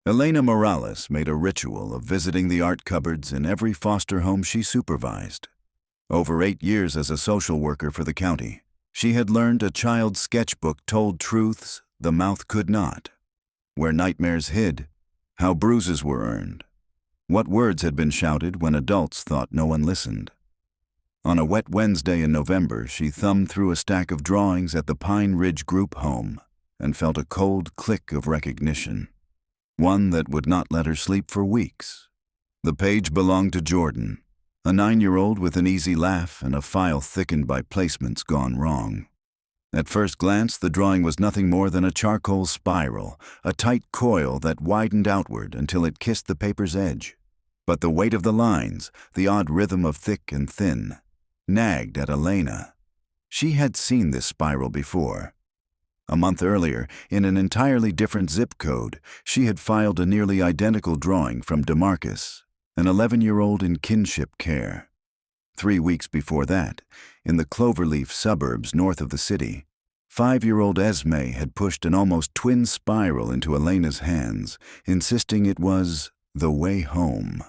Elena Morales made a ritual of visiting the art cupboards in every foster home she supervised. Over 8 years as a social worker for the county, she had learned a child's sketchbook told truths the mouth could not. Where nightmares hid, how bruises were earned, what words had been shouted when adults thought no one listened. On a wet Wednesday in November, she thumbed through a stack of drawings at the Pine Ridge group home and felt a cold click of recognition, one that would not let her sleep for weeks. The page belonged to Jordan, a 9-year-old with an easy laugh and a file thickened by placements gone wrong. At first glance, the drawing was nothing more than a charcoal spiral, a tight coil that widened outward until it kissed the paper's edge. But the weight of the lines, the odd rhythm of thick and thin, nagged at Elena. She had seen this spiral before. A month earlier, in an entirely different zip code, she had filed a nearly identical drawing from DeMarcus, an 11-year-old in kinship care. 3 weeks before that, in the Cloverleaf suburbs north of the city, 5-year-old Esme had pushed an almost twin spiral into Elena's hands, insisting it was the way home.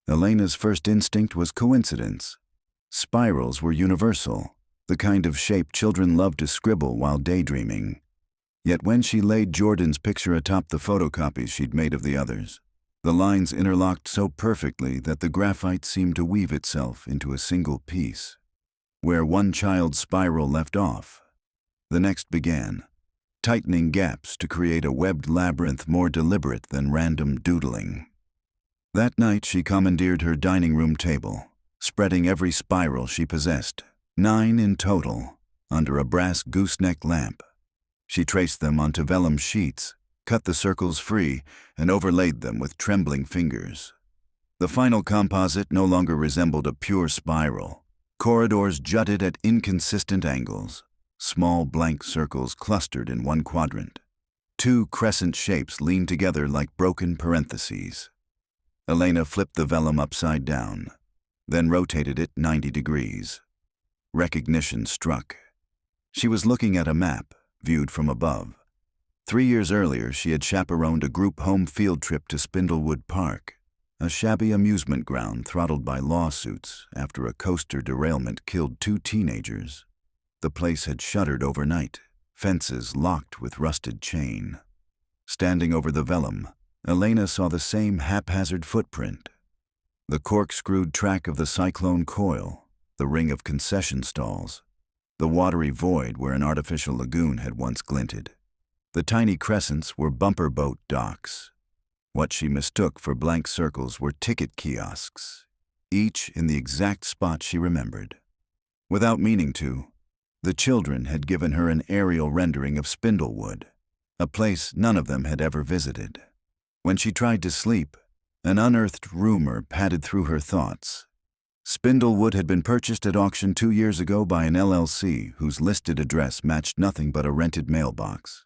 Elena's first instinct was coincidence. Spirals were universal, the kind of shape children love to scribble while daydreaming. Yet when she laid Jordan's picture atop the photocopies she'd made of the others, the lines interlocked so perfectly that the graphite seemed to weave itself into a single piece. Where one child's spiral left off, the next began, tightening gaps to create a webbed labyrinth more deliberate than random doodling. That night she commandeered her dining room table, spreading every spiral she possessed, 9 in total, under a brass gooseneck lamp. She traced them onto vellum sheets, cut the circles free, and overlaid them with trembling fingers. The final composite no longer resembled a pure spiral. Corridors jutted at inconsistent angles, small blank circles clustered in one quadrant. 2 crescent shapes leaned together like broken parentheses. Elena flipped the vellum upside down, then rotated it 90 degrees. Recognition struck. She was looking at a map, viewed from above. 3 years earlier, she had chaperoned a group home field trip to Spindlewood Park, a shabby amusement ground throttled by lawsuits after a coaster derailment killed 2 teenagers. The place had shuttered overnight, fences locked with rusted chain. Standing over the vellum, Elena saw the same haphazard footprint. The corkscrewed track of the cyclone coil, the ring of concession stalls, the watery void where an artificial lagoon had once glinted. The tiny crescents were bumper boat docks. What she mistook for blank circles were ticket kiosks, each in the exact spot she remembered. Without meaning to, the children had given her an aerial rendering of Spindlewood, a place none of them had ever visited. When she tried to sleep, an unearthed rumor padded through her thoughts. Spindlewood had been purchased at auction 2 years ago by an LLC whose listed address matched nothing but a rented mailbox.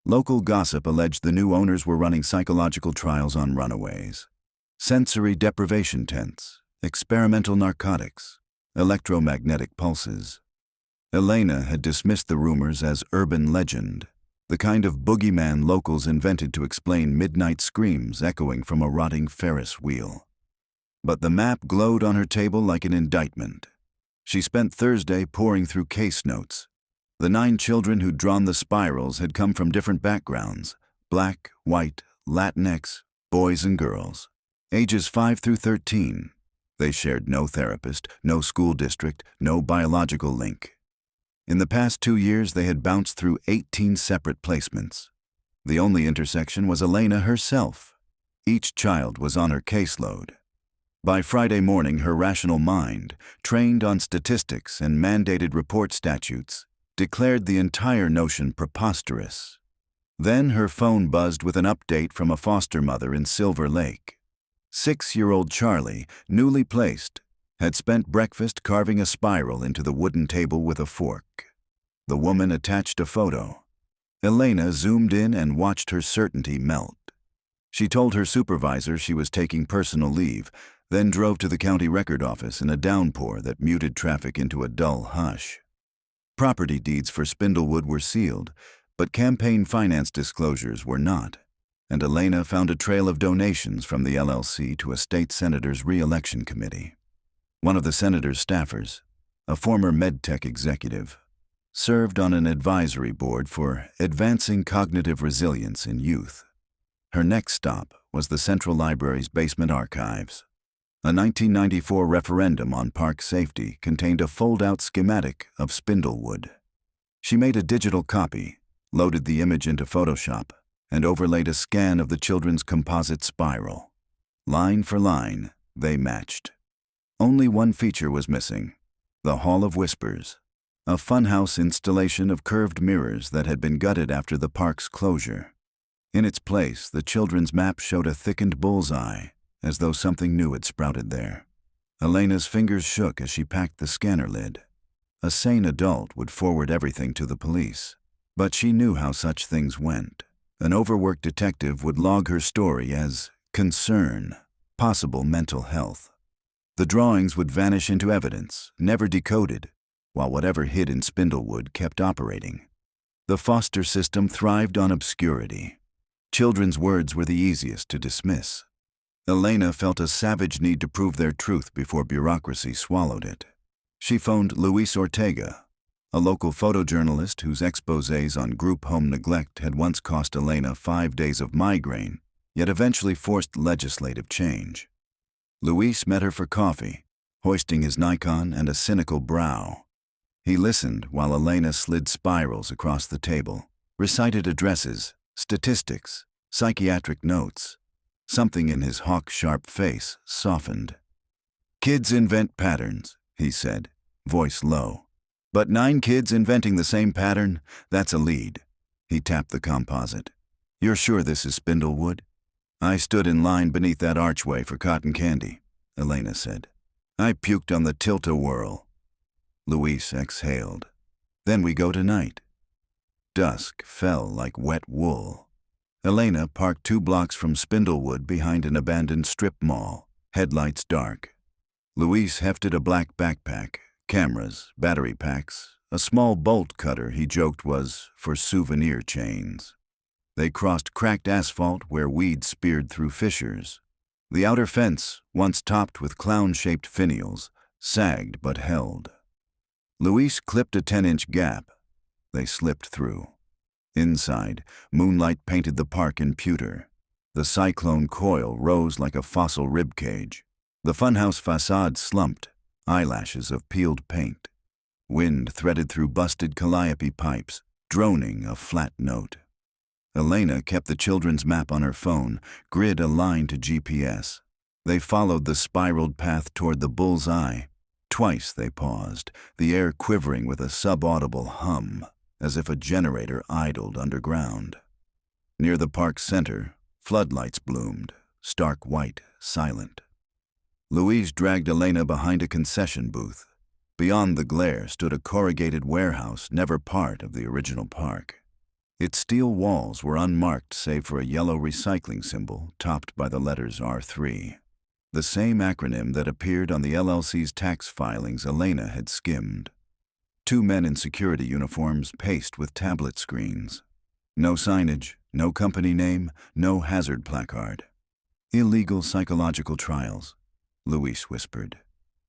Local gossip alleged the new owners were running psychological trials on runaways, sensory deprivation tents, experimental narcotics, electromagnetic pulses. Elena had dismissed the rumors as urban legend, the kind of boogeyman locals invented to explain midnight screams echoing from a rotting Ferris wheel. But the map glowed on her table like an indictment. She spent Thursday poring through case notes. The 9 children who'd drawn the spirals had come from different backgrounds, black, white, Latinx, boys and girls, ages 5 through 13. They shared no therapist, no school district, no biological link. In the past 2 years, they had bounced through 18 separate placements. The only intersection was Elena herself. Each child was on her caseload. By Friday morning, her rational mind, trained on statistics and mandated report statutes, declared the entire notion preposterous. Then her phone buzzed with an update from a foster mother in Silver Lake. 6-year-old Charlie, newly placed, had spent breakfast carving a spiral into the wooden table with a fork. The woman attached a photo. Elena zoomed in and watched her certainty melt. She told her supervisor she was taking personal leave, then drove to the county record office in a downpour that muted traffic into a dull hush. Property deeds for Spindlewood were sealed, but campaign finance disclosures were not. and Elena found a trail of donations from the LLC to a state senator's re-election committee. One of the senator's staffers, a former medtech executive, served on an advisory board for advancing cognitive resilience in youth. Her next stop was the Central Library's basement archives. A 1994 referendum on park safety contained a fold-out schematic of spindlewood. She made a digital copy, loaded the image into Photoshop, and overlaid a scan of the children's composite spiral. Line for line, they matched. Only one feature was missing: the Hall of Whispers, a funhouse installation of curved mirrors that had been gutted after the park's closure. In its place, the children's map showed a thickened bullseye, as though something new had sprouted there. Elena's fingers shook as she packed the scanner lid. A sane adult would forward everything to the police, but she knew how such things went. An overworked detective would log her story as concern, possible mental health. The drawings would vanish into evidence, never decoded, while whatever hid in Spindlewood kept operating. The foster system thrived on obscurity. Children's words were the easiest to dismiss. Elena felt a savage need to prove their truth before bureaucracy swallowed it. She phoned Luis Ortega, a local photojournalist whose exposés on group home neglect had once cost Elena 5 days of migraine, yet eventually forced legislative change. Luis met her for coffee, hoisting his Nikon and a cynical brow. He listened while Elena slid spirals across the table, recited addresses, statistics, psychiatric notes. Something in his hawk-sharp face softened. "Kids invent patterns," he said, voice low. "But 9 kids inventing the same pattern, that's a lead." He tapped the composite. "You're sure this is Spindlewood?" "I stood in line beneath that archway for cotton candy," Elena said. "I puked on the tilt-a-whirl." Luis exhaled. "Then we go tonight." Dusk fell like wet wool. Elena parked 2 blocks from Spindlewood behind an abandoned strip mall, headlights dark. Luis hefted a black backpack, cameras, battery packs, a small bolt cutter he joked was for souvenir chains. They crossed cracked asphalt where weeds speared through fissures. The outer fence, once topped with clown-shaped finials, sagged but held. Luis clipped a 10-inch gap. They slipped through. Inside, moonlight painted the park in pewter. The cyclone coil rose like a fossil ribcage. The funhouse facade slumped, eyelashes of peeled paint. Wind threaded through busted calliope pipes, droning a flat note. Elena kept the children's map on her phone, grid aligned to GPS. They followed the spiraled path toward the bull's eye. Twice they paused, the air quivering with a subaudible hum, as if a generator idled underground. Near the park's center, floodlights bloomed, stark white, silent. Louise dragged Elena behind a concession booth. Beyond the glare stood a corrugated warehouse never part of the original park. Its steel walls were unmarked save for a yellow recycling symbol topped by the letters R3, the same acronym that appeared on the LLC's tax filings Elena had skimmed. 2 men in security uniforms paced with tablet screens. No signage, no company name, no hazard placard. "Illegal psychological trials," Luis whispered.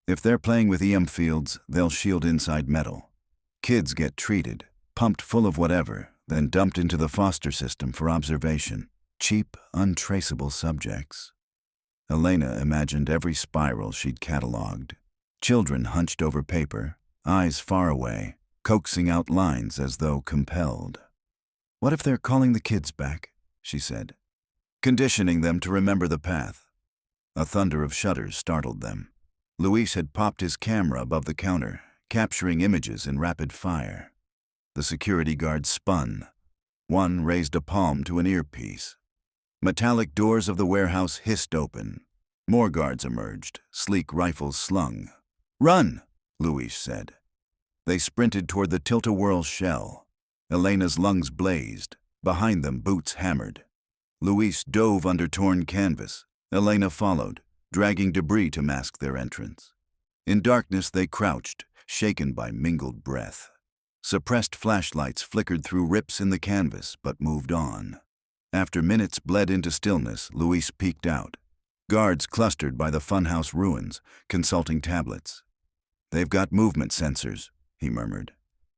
"If they're playing with EM fields, they'll shield inside metal. Kids get treated, pumped full of whatever, then dumped into the foster system for observation. Cheap, untraceable subjects." Elena imagined every spiral she'd catalogued. Children hunched over paper, eyes far away, coaxing out lines as though compelled. "What if they're calling the kids back?" she said. "Conditioning them to remember the path." A thunder of shutters startled them. Luis had popped his camera above the counter, capturing images in rapid fire. The security guards spun. One raised a palm to an earpiece. Metallic doors of the warehouse hissed open. More guards emerged, sleek rifles slung. "Run!" Luis said. They sprinted toward the tilt-a-whirl shell. Elena's lungs blazed. Behind them, boots hammered. Luis dove under torn canvas. Elena followed, dragging debris to mask their entrance. In darkness they crouched, shaken by mingled breath. Suppressed flashlights flickered through rips in the canvas but moved on. After minutes bled into stillness, Luis peeked out. Guards clustered by the funhouse ruins, consulting tablets. "They've got movement sensors," he murmured.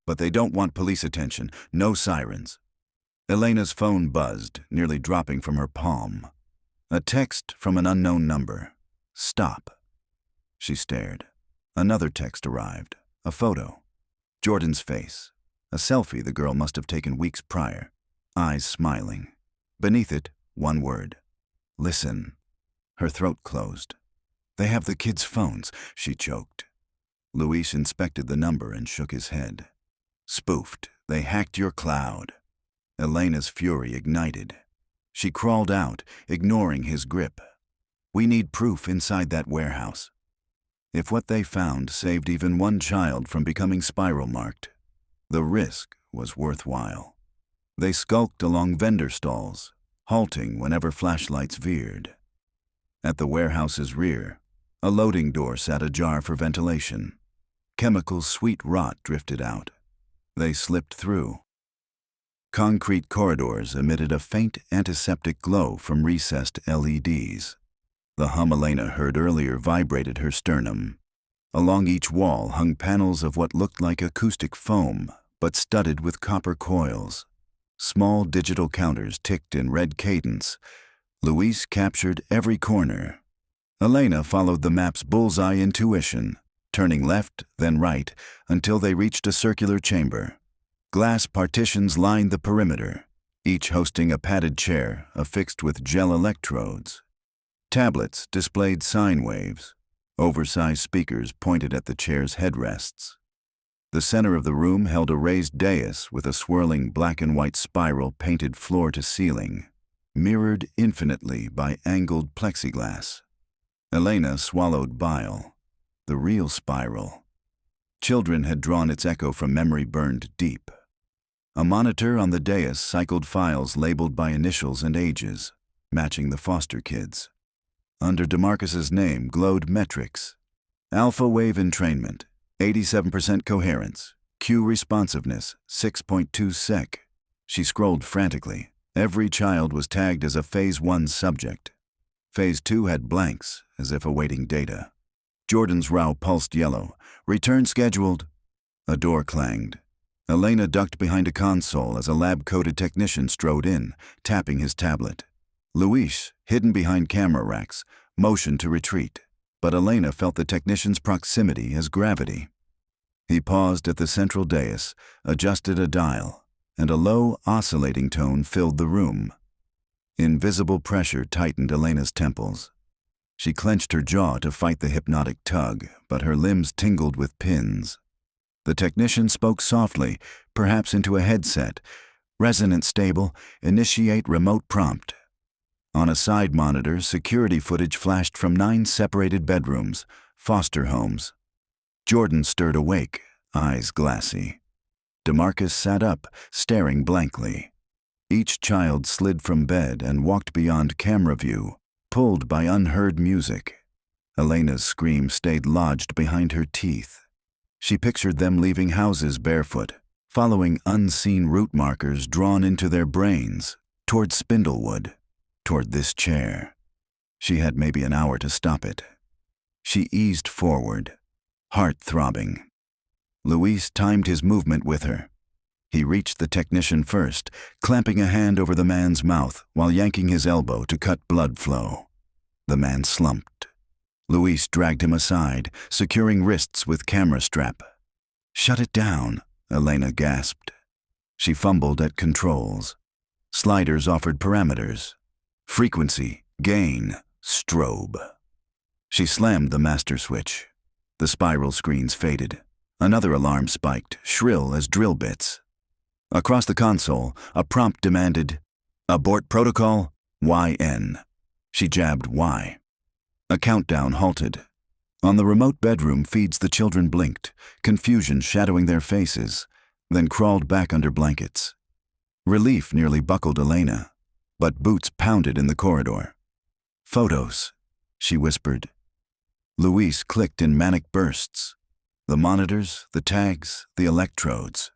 "But they don't want police attention, no sirens." Elena's phone buzzed, nearly dropping from her palm. A text from an unknown number. "Stop." She stared. Another text arrived. A photo. Jordan's face. A selfie the girl must have taken weeks prior. Eyes smiling. Beneath it, one word. "Listen." Her throat closed. "They have the kids' phones," she choked. Luis inspected the number and shook his head. "Spoofed. They hacked your cloud." Elena's fury ignited. She crawled out, ignoring his grip. "We need proof inside that warehouse." If what they found saved even one child from becoming spiral-marked, the risk was worthwhile. They skulked along vendor stalls, halting whenever flashlights veered. At the warehouse's rear, a loading door sat ajar for ventilation. Chemical sweet rot drifted out. They slipped through. Concrete corridors emitted a faint antiseptic glow from recessed LEDs. The hum Elena heard earlier vibrated her sternum. Along each wall hung panels of what looked like acoustic foam, but studded with copper coils. Small digital counters ticked in red cadence. Luis captured every corner. Elena followed the map's bullseye intuition, turning left, then right, until they reached a circular chamber. Glass partitions lined the perimeter, each hosting a padded chair affixed with gel electrodes. Tablets displayed sine waves. Oversized speakers pointed at the chair's headrests. The center of the room held a raised dais with a swirling black and white spiral painted floor to ceiling, mirrored infinitely by angled plexiglass. Elena swallowed bile. The real spiral. Children had drawn its echo from memory burned deep. A monitor on the dais cycled files labeled by initials and ages, matching the foster kids. Under DeMarcus's name glowed metrics. Alpha wave entrainment, 87% coherence. Q responsiveness, 6.2 sec. She scrolled frantically. Every child was tagged as a Phase 1 subject. Phase 2 had blanks, as if awaiting data. Jordan's row pulsed yellow. "Return scheduled." A door clanged. Elena ducked behind a console as a lab-coated technician strode in, tapping his tablet. Luis, hidden behind camera racks, motioned to retreat, but Elena felt the technician's proximity as gravity. He paused at the central dais, adjusted a dial, and a low, oscillating tone filled the room. Invisible pressure tightened Elena's temples. She clenched her jaw to fight the hypnotic tug, but her limbs tingled with pins. The technician spoke softly, perhaps into a headset. "Resonance stable. Initiate remote prompt." On a side monitor, security footage flashed from 9 separated bedrooms, foster homes. Jordan stirred awake, eyes glassy. DeMarcus sat up, staring blankly. Each child slid from bed and walked beyond camera view, pulled by unheard music. Elena's scream stayed lodged behind her teeth. She pictured them leaving houses barefoot, following unseen route markers drawn into their brains, toward Spindlewood, toward this chair. She had maybe an hour to stop it. She eased forward, heart throbbing. Luis timed his movement with her. He reached the technician first, clamping a hand over the man's mouth while yanking his elbow to cut blood flow. The man slumped. Luis dragged him aside, securing wrists with camera strap. "Shut it down," Elena gasped. She fumbled at controls. Sliders offered parameters. Frequency, gain, strobe. She slammed the master switch. The spiral screens faded. Another alarm spiked, shrill as drill bits. Across the console, a prompt demanded, "Abort protocol, YN." She jabbed Y. A countdown halted. On the remote bedroom feeds the children blinked, confusion shadowing their faces, then crawled back under blankets. Relief nearly buckled Elena, but boots pounded in the corridor. "Photos," she whispered. Luis clicked in manic bursts. The monitors, the tags, the electrodes.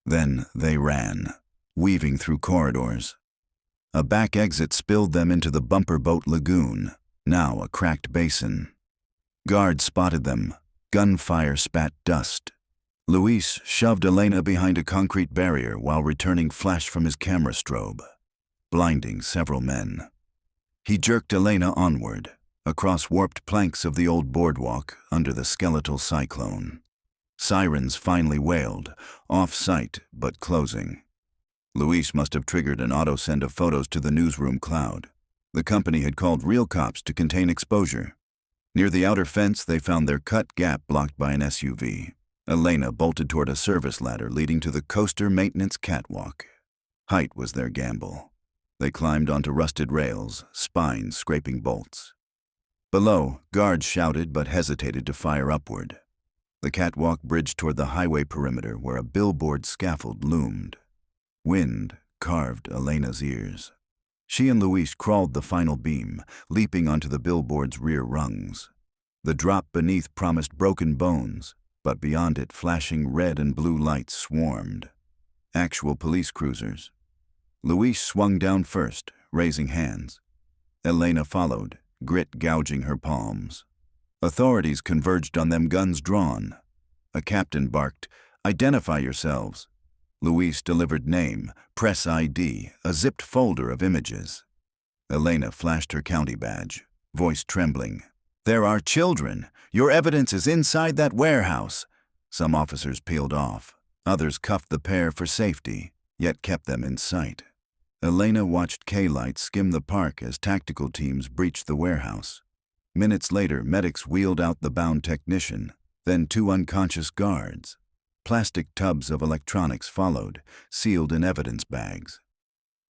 Then they ran, weaving through corridors. A back exit spilled them into the bumper boat lagoon, now a cracked basin. Guards spotted them. Gunfire spat dust. Luis shoved Elena behind a concrete barrier while returning flash from his camera strobe, blinding several men. He jerked Elena onward, across warped planks of the old boardwalk under the skeletal cyclone. Sirens finally wailed, off-site but closing. Luis must have triggered an auto-send of photos to the newsroom cloud. The company had called real cops to contain exposure. Near the outer fence, they found their cut gap blocked by an SUV. Elena bolted toward a service ladder leading to the coaster maintenance catwalk. Height was their gamble. They climbed onto rusted rails, spines scraping bolts. Below, guards shouted but hesitated to fire upward. The catwalk bridged toward the highway perimeter where a billboard scaffold loomed. Wind carved Elena's ears. She and Luis crawled the final beam, leaping onto the billboard's rear rungs. The drop beneath promised broken bones, but beyond it flashing red and blue lights swarmed. Actual police cruisers. Luis swung down first, raising hands. Elena followed, grit gouging her palms. Authorities converged on them, guns drawn. A captain barked, "Identify yourselves." Luis delivered name, press ID, a zipped folder of images. Elena flashed her county badge, voice trembling. "There are children. Your evidence is inside that warehouse." Some officers peeled off. Others cuffed the pair for safety, yet kept them in sight. Elena watched K-lights skim the park as tactical teams breached the warehouse. Minutes later, medics wheeled out the bound technician, then 2 unconscious guards. Plastic tubs of electronics followed, sealed in evidence bags.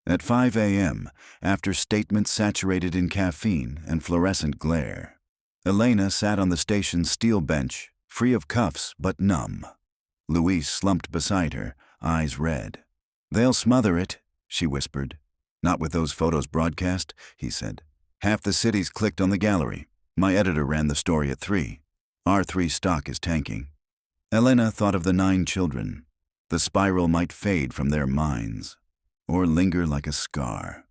At 5 a.m., after statements saturated in caffeine and fluorescent glare, Elena sat on the station's steel bench, free of cuffs but numb. Luis slumped beside her, eyes red. "They'll smother it," she whispered. "Not with those photos broadcast," he said. "Half the city's clicked on the gallery. My editor ran the story at 3. R3 stock is tanking." Elena thought of the 9 children. The spiral might fade from their minds, or linger like a scar.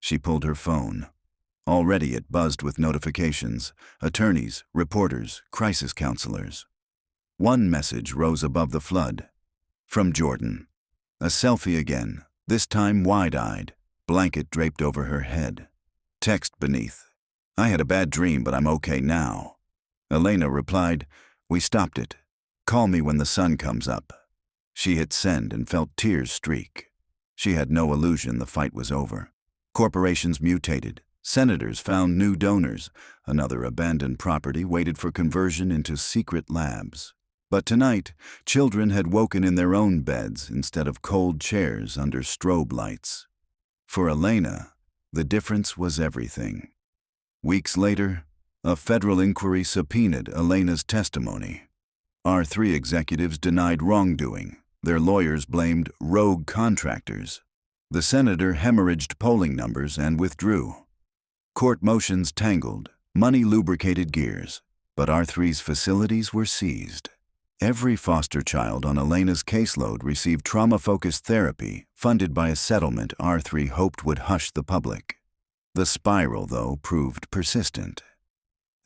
She pulled her phone. Already it buzzed with notifications, attorneys, reporters, crisis counselors. One message rose above the flood. From Jordan. A selfie again, this time wide-eyed, blanket draped over her head. Text beneath. "I had a bad dream, but I'm okay now." Elena replied, "We stopped it. Call me when the sun comes up." She hit send and felt tears streak. She had no illusion the fight was over. Corporations mutated. Senators found new donors. Another abandoned property waited for conversion into secret labs. But tonight, children had woken in their own beds instead of cold chairs under strobe lights. For Elena, the difference was everything. Weeks later, a federal inquiry subpoenaed Elena's testimony. R3 executives denied wrongdoing. Their lawyers blamed rogue contractors. The senator hemorrhaged polling numbers and withdrew. Court motions tangled, money lubricated gears, but R3's facilities were seized. Every foster child on Elena's caseload received trauma-focused therapy funded by a settlement R3 hoped would hush the public. The spiral, though, proved persistent.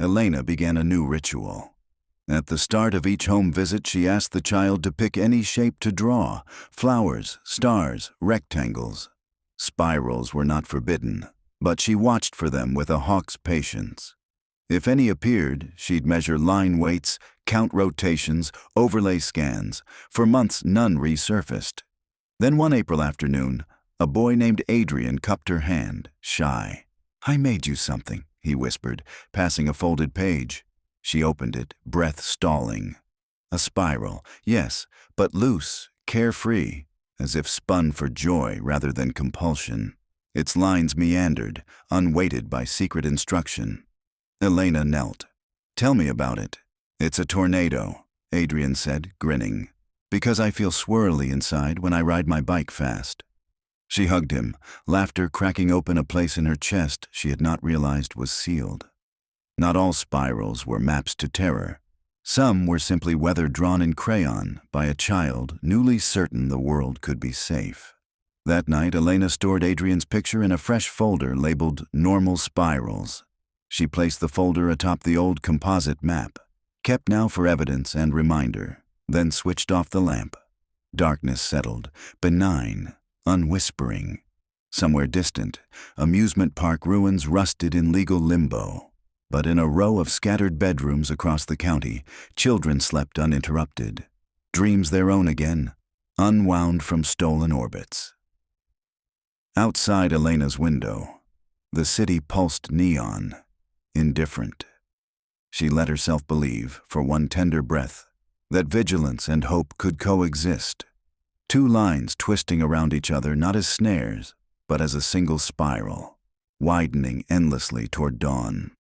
Elena began a new ritual. At the start of each home visit, she asked the child to pick any shape to draw: flowers, stars, rectangles. Spirals were not forbidden, but she watched for them with a hawk's patience. If any appeared, she'd measure line weights, count rotations, overlay scans. For months, none resurfaced. Then one April afternoon, a boy named Adrian cupped her hand, shy. "I made you something," he whispered, passing a folded page. She opened it, breath stalling. A spiral, yes, but loose, carefree, as if spun for joy rather than compulsion. Its lines meandered, unweighted by secret instruction. Elena knelt. "Tell me about it." "It's a tornado," Adrian said, grinning. "Because I feel swirly inside when I ride my bike fast." She hugged him, laughter cracking open a place in her chest she had not realized was sealed. Not all spirals were maps to terror. Some were simply weather drawn in crayon by a child newly certain the world could be safe. That night, Elena stored Adrian's picture in a fresh folder labeled Normal Spirals. She placed the folder atop the old composite map, kept now for evidence and reminder, then switched off the lamp. Darkness settled, benign, unwhispering. Somewhere distant, amusement park ruins rusted in legal limbo. But in a row of scattered bedrooms across the county, children slept uninterrupted. Dreams their own again, unwound from stolen orbits. Outside Elena's window, the city pulsed neon, indifferent. She let herself believe, for one tender breath, that vigilance and hope could coexist. Two lines twisting around each other not as snares, but as a single spiral, widening endlessly toward dawn.